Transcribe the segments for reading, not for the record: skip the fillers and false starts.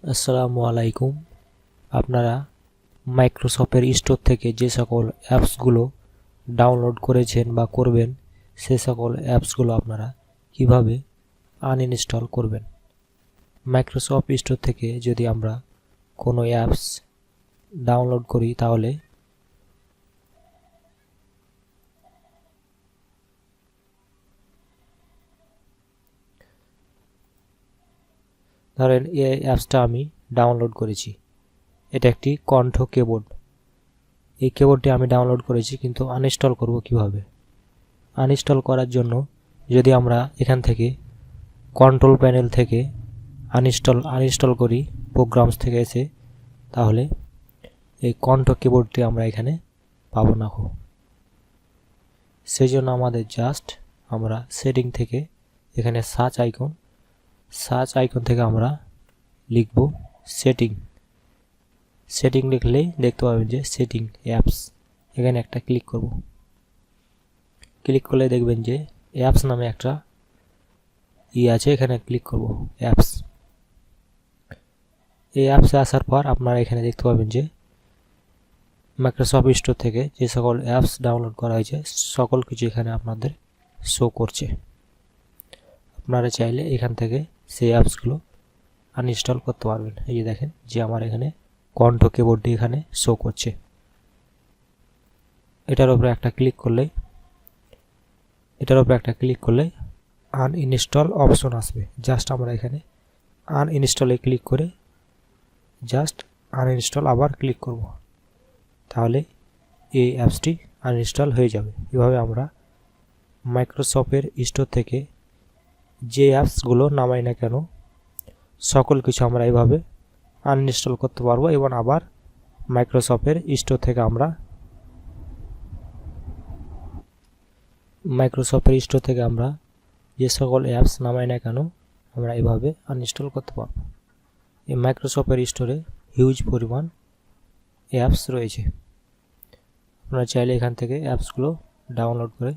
আসসালামু আলাইকুম। আপনারা মাইক্রোসফটের স্টোর থেকে যে সকল অ্যাপসগুলো ডাউনলোড করেছেন বা করবেন সে সকল অ্যাপসগুলো আপনারা কিভাবে আনইনস্টল করবেন। মাইক্রোসফট স্টোর থেকে যদি আমরা কোনো অ্যাপস ডাউনলোড করি তাহলে ধরেন এই অ্যাপসটা আমি ডাউনলোড করেছি, এটা একটি কণ্ঠ কিবোর্ড। এই কিবোর্ডটি আমি ডাউনলোড করেছি, কিন্তু আনইনস্টল করব কিভাবে? আনইনস্টল করার জন্য যদি আমরা এখান থেকে কন্ট্রোল প্যানেল থেকে আনইনস্টল করি প্রোগ্রামস থেকে এসে, তাহলে এই কণ্ঠ কিবোর্ডটি আমরা এখানে পাবো না। সেই জন্য আমাদের জাস্ট আমরা সেটিং থেকে এখানে সার্চ আইকন থেকে আমরা লিখব সেটিং লিখলেই দেখতে পাবেন যে সেটিং অ্যাপস, এখানে একটা ক্লিক করব। ক্লিক করলে দেখবেন যে অ্যাপস নামে একটা আছে, এখানে ক্লিক করব অ্যাপস। এই অ্যাপসে আসার পর আপনারা এখানে দেখতে পাবেন যে মাইক্রোসফট স্টোর থেকে যে সকল অ্যাপস ডাউনলোড করা হয়েছে সকল কিছু এখানে আপনাদের শো করছে। আপনারা চাইলে এখান থেকে সেই অ্যাপসগুলো আনইনস্টল করতে পারবেন। এই যে দেখেন যে আমার এখানে কণ্ঠ কিবোর্ডটি এখানে শো করছে। এটার উপরে একটা ক্লিক করলে আনইনস্টল অপশন আসবে। জাস্ট আমরা এখানে আনইনস্টলে ক্লিক করে জাস্ট আনইনস্টল আবার ক্লিক করব, তাহলে এই অ্যাপসটি আনইনস্টল হয়ে যাবে। এভাবে আমরা মাইক্রোসফটের স্টোর থেকে যে অ্যাপসগুলো নামাই না কেন সকল কিছু আমরা এভাবে আনইনস্টল করতে পারবো, এবং আবার মাইক্রোসফটের স্টোর থেকে আমরা যে সকল অ্যাপস নামাই না কেন আমরা এভাবে আনইনস্টল করতে পারবো। এই মাইক্রোসফটের স্টোরে হিউজ পরিমাণ অ্যাপস রয়েছে। আপনারা চাইলে এখান থেকে অ্যাপসগুলো ডাউনলোড করে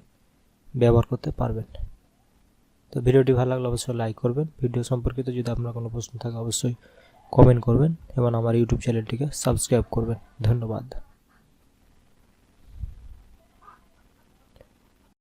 ব্যবহার করতে পারবেন। তো ভিডিওটি ভালো লাগলে অবশ্যই লাইক করবেন। ভিডিও সম্পর্কিত যদি আপনার কোনো প্রশ্ন থাকে অবশ্যই কমেন্ট করবেন, এবং আমার ইউটিউব চ্যানেলটিকে সাবস্ক্রাইব করবেন। ধন্যবাদ।